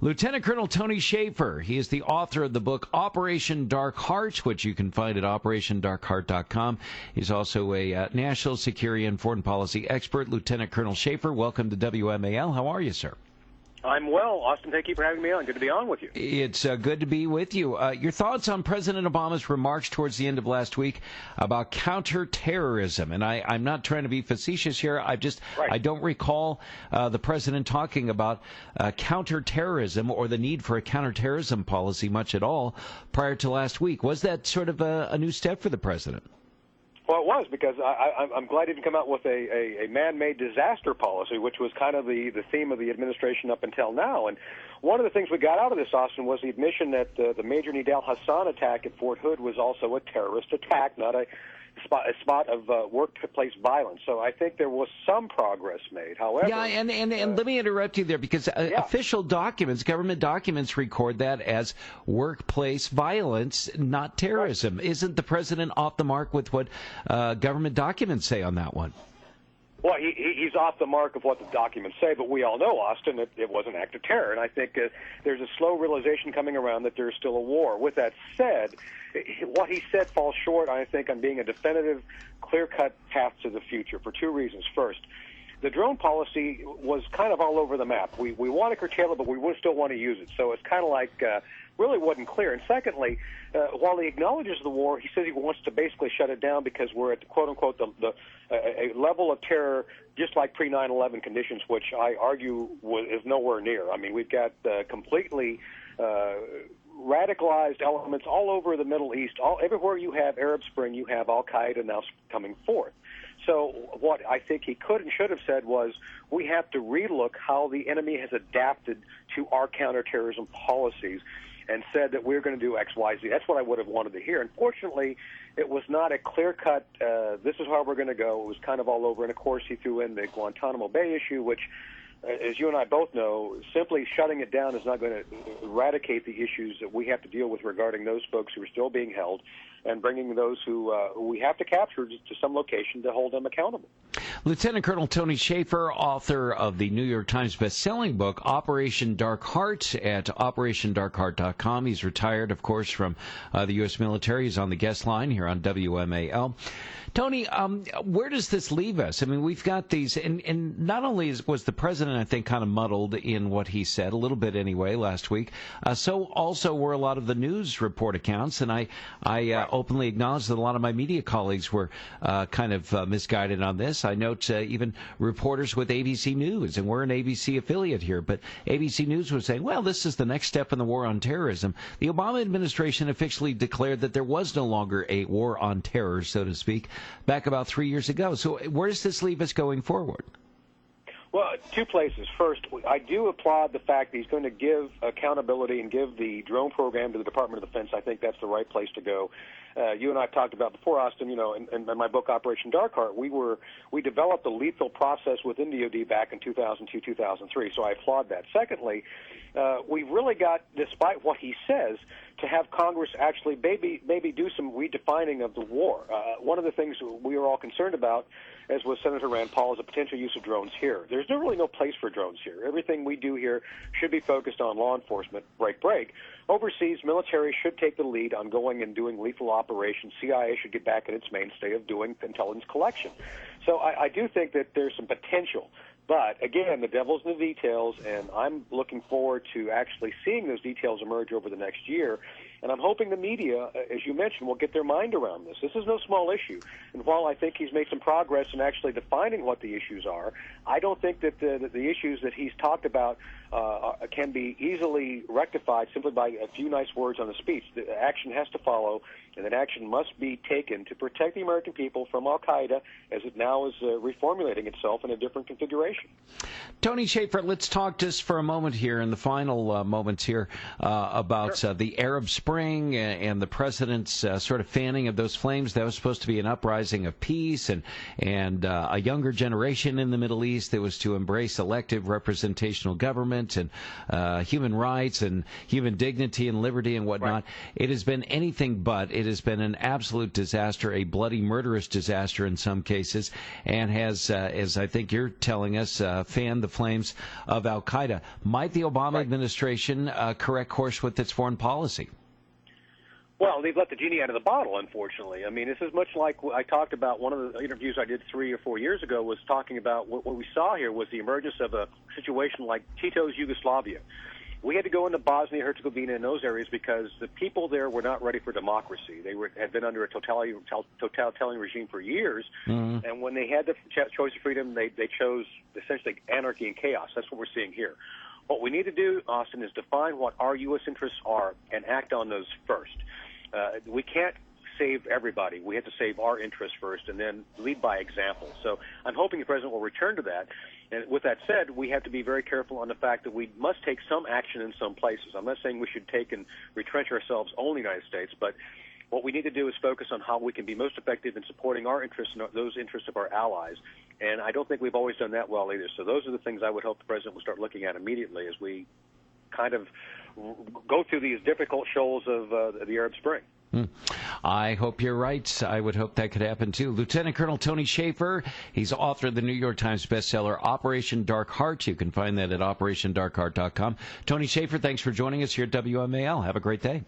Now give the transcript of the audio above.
Lieutenant Colonel Tony Shaffer. He is the author of the book Operation Dark Heart, which you can find at operationdarkheart.com. He's also a national security and foreign policy expert. Lieutenant Colonel Shaffer, welcome to WMAL. How are you, sir? I'm well, Austin. Thank you for having me on. Good to be on with you. It's good to be with you. Your thoughts on President Obama's remarks towards the end of last week about counterterrorism? And I'm not trying to be facetious here. I don't recall the president talking about counterterrorism or the need for a counterterrorism policy much at all prior to last week. Was that sort of a new step for the president? Well, it was, because I'm glad he didn't come out with a man-made disaster policy, which was kind of the theme of the administration up until now. And one of the things we got out of this, Austin, was the admission that the Major Nidal Hassan attack at Fort Hood was also a terrorist attack, not a spot of workplace violence. So I think there was some progress made. However, and let me interrupt you there, because official documents, government documents, record that as workplace violence, not terrorism. Right. Isn't the president off the mark with what government documents say on that one? Well, he's off the mark of what the documents say, but we all know, Austin, that it was an act of terror. And I think there's a slow realization coming around that there's still a war. With that said, what he said falls short, I think, on being a definitive, clear-cut path to the future for two reasons. First, the drone policy was kind of all over the map. We want to curtail it, but we would still want to use it. So it's kind of like really wasn't clear. And secondly, while he acknowledges the war, he says he wants to basically shut it down because we're at the quote-unquote a level of terror just like pre-9/11 conditions, which I argue is nowhere near. I mean, we've got completely radicalized elements all over the Middle East. Everywhere you have Arab Spring, you have Al-Qaeda now coming forth. So what I think he could and should have said was, we have to relook how the enemy has adapted to our counterterrorism policies, and said that we're going to do X, Y, Z. That's what I would have wanted to hear. Unfortunately, it was not a clear-cut, this is how we're going to go. It was kind of all over. And, of course, he threw in the Guantanamo Bay issue, which, as you and I both know, simply shutting it down is not going to eradicate the issues that we have to deal with regarding those folks who are still being held, and bringing those who we have to capture to some location to hold them accountable. Lieutenant Colonel Tony Shaffer, author of the New York Times best-selling book, Operation Dark Heart, at operationdarkheart.com. He's retired, of course, from the U.S. military. He's on the guest line here on WMAL. Tony, where does this leave us? I mean, we've got these, and not only was the president, I think, kind of muddled in what he said, a little bit anyway, last week, so also were a lot of the news report accounts, and I openly acknowledge that a lot of my media colleagues were kind of misguided on this. I note even reporters with ABC News, and we're an ABC affiliate here, but ABC News was saying, well, this is the next step in the war on terrorism. The Obama administration officially declared that there was no longer a war on terror, so to speak, back about 3 years ago. So where does this leave us going forward? Well, two places. First, I do applaud the fact that he's going to give accountability and give the drone program to the Department of Defense. I think that's the right place to go. You and I have talked about before, Austin, in my book, Operation Dark Heart, we developed a lethal process within DOD back in 2002, 2003, so I applaud that. Secondly, we've really got, despite what he says, to have Congress actually maybe do some redefining of the war. One of the things we are all concerned about, as was Senator Rand Paul, is the potential use of drones here. There's really no place for drones here. Everything we do here should be focused on law enforcement, break. Overseas, military should take the lead on going and doing lethal operations. CIA should get back in its mainstay of doing intelligence collection. So I do think that there's some potential. But, again, the devil's in the details, and I'm looking forward to actually seeing those details emerge over the next year. And I'm hoping the media, as you mentioned, will get their mind around this. This is no small issue. And while I think he's made some progress in actually defining what the issues are, I don't think that the issues that he's talked about can be easily rectified simply by a few nice words on the speech. The action has to follow, and that action must be taken to protect the American people from Al-Qaeda as it now is reformulating itself in a different configuration. Tony Shaffer, let's talk just for a moment here in the final moments here about the Arab Spring and the president's sort of fanning of those flames. That was supposed to be an uprising of peace and a younger generation in the Middle East that was to embrace elective representational government environment and human rights and human dignity and liberty and whatnot. Right. It has been anything but. It has been an absolute disaster, a bloody, murderous disaster in some cases, and has, as I think you're telling us, fanned the flames of al-Qaeda. Might the Obama administration correct course with its foreign policy? Well, they've let the genie out of the bottle, unfortunately. I mean, this is much like I talked about. One of the interviews I did 3 or 4 years ago was talking about what we saw here was the emergence of a situation like Tito's Yugoslavia. We had to go into Bosnia-Herzegovina and those areas because the people there were not ready for democracy. They had been under a totalitarian regime for years, and when they had the choice of freedom, they chose essentially anarchy and chaos. That's what we're seeing here. What we need to do, Austin, is define what our U.S. interests are and act on those first. We can't save everybody. We have to save our interests first and then lead by example. So I'm hoping the president will return to that. And with that said, we have to be very careful on the fact that we must take some action in some places. I'm not saying we should take and retrench ourselves only in the United States, but what we need to do is focus on how we can be most effective in supporting our interests and those interests of our allies. And I don't think we've always done that well either. So those are the things I would hope the president will start looking at immediately as we kind of go through these difficult shoals of the Arab Spring. I hope you're right. I would hope that could happen, too. Lieutenant Colonel Tony Shaffer, he's author of the New York Times bestseller, Operation Dark Heart. You can find that at operationdarkheart.com. Tony Shaffer, thanks for joining us here at WMAL. Have a great day.